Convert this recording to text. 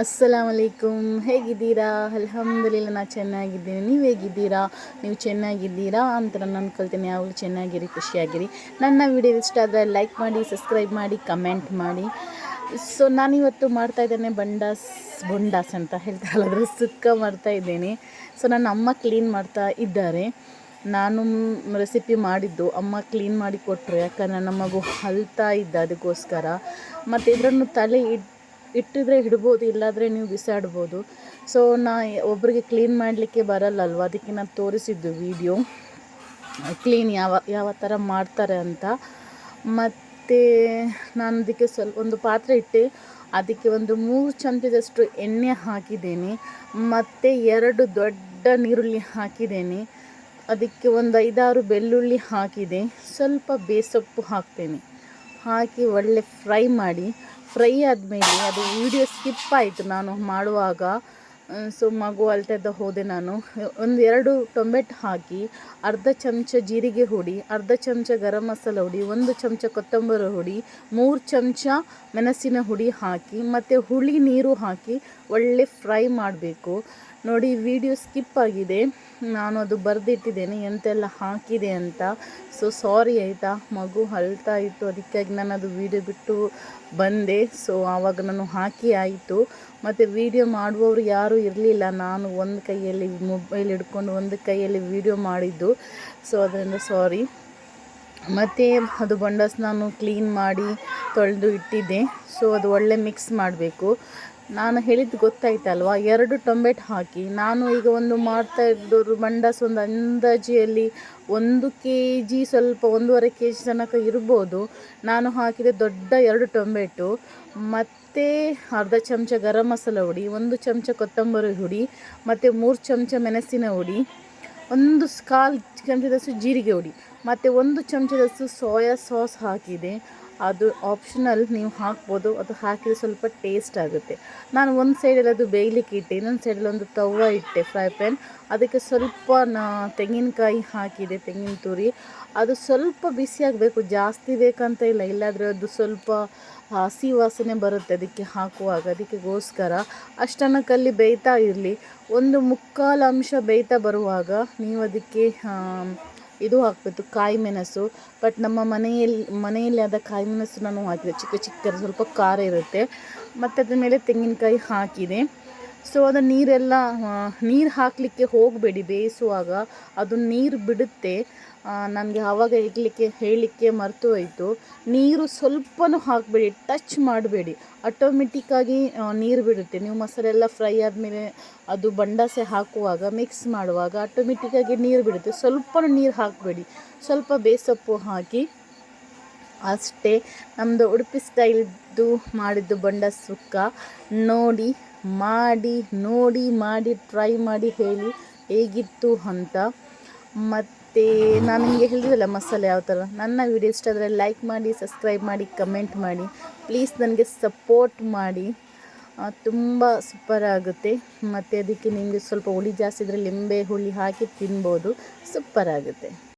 ಅಸ್ಸಲಾಮುಅಲೈಕುಮ್. ಹೇಗಿದ್ದೀರಾ? ಅಲ್ಹಮ್ದುಲಿಲ್ಲ, ನಾನು ಚೆನ್ನಾಗಿದ್ದೀನಿ. ನೀವು ಹೇಗಿದ್ದೀರಾ? ನೀವು ಚೆನ್ನಾಗಿದ್ದೀರಾ ಅಂತ ನಾನು ಅಂದ್ಕೊಳ್ತೀನಿ. ಯಾವಾಗಲೂ ಚೆನ್ನಾಗಿರಿ, ಖುಷಿಯಾಗಿರಿ. ನನ್ನ ವಿಡಿಯೋ ಇಷ್ಟ ಆದರೆ ಲೈಕ್ ಮಾಡಿ, ಸಬ್ಸ್ಕ್ರೈಬ್ ಮಾಡಿ, ಕಮೆಂಟ್ ಮಾಡಿ. ಸೊ ನಾನಿವತ್ತು ಮಾಡ್ತಾಯಿದ್ದೇನೆ ಬೊಂಡಾಸ್ ಅಂತ ಹೇಳ್ತಾರಲ್ಲ, ಅದ್ರ ಸುಕ್ಕ ಮಾಡ್ತಾಯಿದ್ದೀನಿ. ಸೊ ನನ್ನ ಅಮ್ಮ ಕ್ಲೀನ್ ಮಾಡ್ತಾ ಇದ್ದಾರೆ. ನಾನು ರೆಸಿಪಿ ಮಾಡಿದ್ದು ಅಮ್ಮ ಕ್ಲೀನ್ ಮಾಡಿ ಕೊಟ್ಟರು, ಯಾಕಂದರೆ ನನ್ನ ಮಗು ಅಳ್ತಾ ಇದ್ದ, ಅದಕ್ಕೋಸ್ಕರ. ಮತ್ತು ಇದನ್ನು ತಲೆ ಇಟ್ಟಿದ್ರೆ ಇಡ್ಬೋದು, ಇಲ್ಲಾದರೆ ನೀವು ಬಿಸಾಡ್ಬೋದು. ಸೊ ಒಬ್ಬರಿಗೆ ಕ್ಲೀನ್ ಮಾಡಲಿಕ್ಕೆ ಬರಲ್ಲಲ್ವ, ಅದಕ್ಕೆ ನಾನು ತೋರಿಸಿದ್ದು ವಿಡಿಯೋ ಕ್ಲೀನ್ ಯಾವ ಥರ ಮಾಡ್ತಾರೆ ಅಂತ. ಮತ್ತು ನಾನು ಅದಕ್ಕೆ ಒಂದು ಪಾತ್ರೆ ಇಟ್ಟು ಅದಕ್ಕೆ ಒಂದು 3 ಚಮಚದಷ್ಟು ಎಣ್ಣೆ ಹಾಕಿದ್ದೇನೆ. ಮತ್ತು 2 ದೊಡ್ಡ ನೀರುಳ್ಳಿ ಹಾಕಿದ್ದೇನೆ. ಅದಕ್ಕೆ ಒಂದು 5-6 ಬೆಳ್ಳುಳ್ಳಿ ಹಾಕಿದೆ. ಸ್ವಲ್ಪ ಬೇಸೊಪ್ಪು ಹಾಕ್ತೇನೆ. ಹಾಕಿ ಒಳ್ಳೆ ಫ್ರೈ ಮಾಡಿ. ಫ್ರೈ ಆದಮೇಲೆ ಅದು ವಿಡಿಯೋ ಸ್ಕಿಪ್ ಆಯಿತು ನಾನು ಮಾಡುವಾಗ. ಸೊ ಮಗು ಅಳ್ತಾ ಹೋದೆ ನಾನು. 2 ಟೊಮೆಟೊ ಹಾಕಿ, ಅರ್ಧ ಚಮಚ ಜೀರಿಗೆ ಹುಡಿ, ಅರ್ಧ ಚಮಚ ಗರಂ ಮಸಾಲ ಹುಡಿ, 1 ಚಮಚ ಕೊತ್ತಂಬರಿ ಹುಡಿ, 3 ಚಮಚ ಮೆಣಸಿನ ಹುಡಿ ಹಾಕಿ, ಮತ್ತು ಹುಳಿ ನೀರು ಹಾಕಿ ಒಳ್ಳೆ ಫ್ರೈ ಮಾಡಬೇಕು. ನೋಡಿ, ವಿಡಿಯೋ ಸ್ಕಿಪ್ ಆಗಿದೆ, ನಾನು ಅದು ಬರೆದಿಟ್ಟಿದ್ದೇನೆ ಎಂತೆಲ್ಲ ಹಾಕಿದೆ ಅಂತ. ಸೊ ಸಾರಿ ಆಯಿತಾ, ಮಗು ಅಳ್ತಾ ಇತ್ತು, ಅದಕ್ಕಾಗಿ ನಾನು ಅದು ವಿಡಿಯೋ ಬಿಟ್ಟು ಬಂದೆ. ಸೊ ಆವಾಗ ನಾನು ಹಾಕಿ ಆಯಿತು. ಮತ್ತು ವಿಡಿಯೋ ಮಾಡುವವರು ಯಾರೂ ಇರಲಿಲ್ಲ, ನಾನು ಒಂದು ಕೈಯಲ್ಲಿ ಮೊಬೈಲ್ ಹಿಡ್ಕೊಂಡು ಒಂದು ಕೈಯಲ್ಲಿ ವಿಡಿಯೋ ಮಾಡಿದ್ದು. ಸೊ ಅದರಿಂದ ಸಾರಿ. ಮತ್ತು ಅದು ಬೊಂಡಾಸ್ ನಾನು ಕ್ಲೀನ್ ಮಾಡಿ ತೊಳೆದು ಇಟ್ಟಿದ್ದೆ. ಸೊ ಅದು ಒಳ್ಳೆ ಮಿಕ್ಸ್ ಮಾಡಬೇಕು. ನಾನು ಹೇಳಿದ್ದು ಗೊತ್ತಾಯ್ತಲ್ವ, 2 ಟೊಮೆಟೊ ಹಾಕಿ. ನಾನು ಈಗ ಒಂದು ಮಾಡ್ತಾ ಇದ್ದವರು ಬೊಂಡಾಸ್ ಒಂದು ಅಂದಾಜಿಯಲ್ಲಿ 1 kg, ಸ್ವಲ್ಪ 1.5 kg ತನಕ ಇರ್ಬೋದು. ನಾನು ಹಾಕಿದೆ ದೊಡ್ಡ 2 ಟೊಮೆಟೊ, ಮತ್ತು ಅರ್ಧ ಚಮಚ ಗರಂ ಮಸಾಲ ಹುಡಿ, 1 ಚಮಚ ಕೊತ್ತಂಬರಿ ಹುಡಿ, ಮತ್ತು 3 ಚಮಚ ಮೆಣಸಿನ ಹುಡಿ, 1/4 ಚಮಚದಷ್ಟು ಜೀರಿಗೆ ಹುಡಿ, ಮತ್ತು 1 ಚಮಚದಷ್ಟು ಸೋಯಾ ಸಾಸ್ ಹಾಕಿದೆ. ಅದು ಆಪ್ಷನಲ್, ನೀವು ಹಾಕ್ಬೋದು, ಅದು ಹಾಕಿದರೆ ಸ್ವಲ್ಪ ಟೇಸ್ಟ್ ಆಗುತ್ತೆ. ನಾನು ಒಂದು ಸೈಡಲ್ಲಿ ಅದು ಬೇಯಲಿಕ್ಕೆ ಇಟ್ಟೆ, ಇನ್ನೊಂದು ಸೈಡಲ್ಲಿ ಒಂದು ತವ ಇಟ್ಟೆ, ಫ್ರೈ ಪ್ಯಾನ್. ಅದಕ್ಕೆ ಸ್ವಲ್ಪ ತೆಂಗಿನಕಾಯಿ ಹಾಕಿದೆ, ತೆಂಗಿನ ತುರಿ. ಅದು ಸ್ವಲ್ಪ ಬಿಸಿ ಆಗಬೇಕು, ಜಾಸ್ತಿ ಬೇಕಂತ ಇಲ್ಲ, ಇಲ್ಲಾದರೆ ಅದು ಸ್ವಲ್ಪ ಹಸಿ ವಾಸನೆ ಬರುತ್ತೆ ಅದಕ್ಕೆ ಹಾಕುವಾಗ. ಅದಕ್ಕೋಸ್ಕರ ಅಷ್ಟನ್ನಕ್ಕಲ್ಲಿ ಬೇಯ್ತಾ ಇರಲಿ. 1/4 ಅಂಶ ಬೇಯ್ತಾ ಬರುವಾಗ ನೀವು ಅದಕ್ಕೆ ಇದು ಹಾಕಬೇಕು, ಕಾಯಿ ಮೆಣಸು. ಬಟ್ ನಮ್ಮ ಮನೆಯಲ್ಲಿ ಆದ ಕಾಯಿ ಮೆಣಸು ನಾನು ಹಾಕಿದೆ, ಚಿಕ್ಕ ಸ್ವಲ್ಪ ಖಾರ ಇರುತ್ತೆ. ಮತ್ತು ಅದ್ರ ಮೇಲೆ ತೆಂಗಿನಕಾಯಿ ಹಾಕಿದೆ. ಸೊ ಅದು ನೀರು ಹಾಕಲಿಕ್ಕೆ ಹೋಗಬೇಡಿ ಬೇಯಿಸುವಾಗ, ಅದು ನೀರು ಬಿಡುತ್ತೆ. ನನಗೆ ಆವಾಗ ಹೇಳಲಿಕ್ಕೆ ಮರೆತು ಹೋಯಿತು. ನೀರು ಸ್ವಲ್ಪನೂ ಹಾಕಬೇಡಿ, ಟಚ್ ಮಾಡಬೇಡಿ, ಆಟೋಮೆಟಿಕ್ಕಾಗಿ ನೀರು ಬಿಡುತ್ತೆ. ನೀವು ಮಸಾಲೆ ಎಲ್ಲ ಫ್ರೈ ಆದಮೇಲೆ ಅದು ಬಂಡಾಸೆ ಹಾಕುವಾಗ, ಮಿಕ್ಸ್ ಮಾಡುವಾಗ ಆಟೋಮೆಟಿಕ್ಕಾಗಿ ನೀರು ಬಿಡುತ್ತೆ. ಸ್ವಲ್ಪನೂ ನೀರು ಹಾಕಬೇಡಿ, ಸ್ವಲ್ಪ ಬೇಸೊಪ್ಪು ಹಾಕಿ ಅಷ್ಟೇ. ನಮ್ಮದು ಉಡುಪಿ ಸ್ಟೈಲ್ದು ಮಾಡಿದ್ದು ಬೊಂಡಾಸ್ ಸುಕ್ಕ. ಮಾಡಿ ಟ್ರೈ ಮಾಡಿ ಹೇಳಿ ಹೇಗಿತ್ತು ಅಂತ. ಮತ್ತು ನಾನು ನಿಮಗೆ ಹೇಳಿದಲ್ಲ ಮಸಾಲೆ ಯಾವ ಥರ. ನನ್ನ ವಿಡಿಯೋ ಇಷ್ಟ ಆದರೆ ಲೈಕ್ ಮಾಡಿ, ಸಬ್ಸ್ಕ್ರೈಬ್ ಮಾಡಿ, ಕಮೆಂಟ್ ಮಾಡಿ. ಪ್ಲೀಸ್ ನನಗೆ ಸಪೋರ್ಟ್ ಮಾಡಿ, ತುಂಬ ಸೂಪರ್ ಆಗುತ್ತೆ. ಮತ್ತು ಅದಕ್ಕೆ ನಿಮಗೆ ಸ್ವಲ್ಪ ಹುಳಿ ಜಾಸ್ತಿ ಇದ್ದರೆ ಲಿಂಬೆ ಹುಳಿ ಹಾಕಿ ತಿನ್ಬೋದು, ಸೂಪರ್ ಆಗುತ್ತೆ.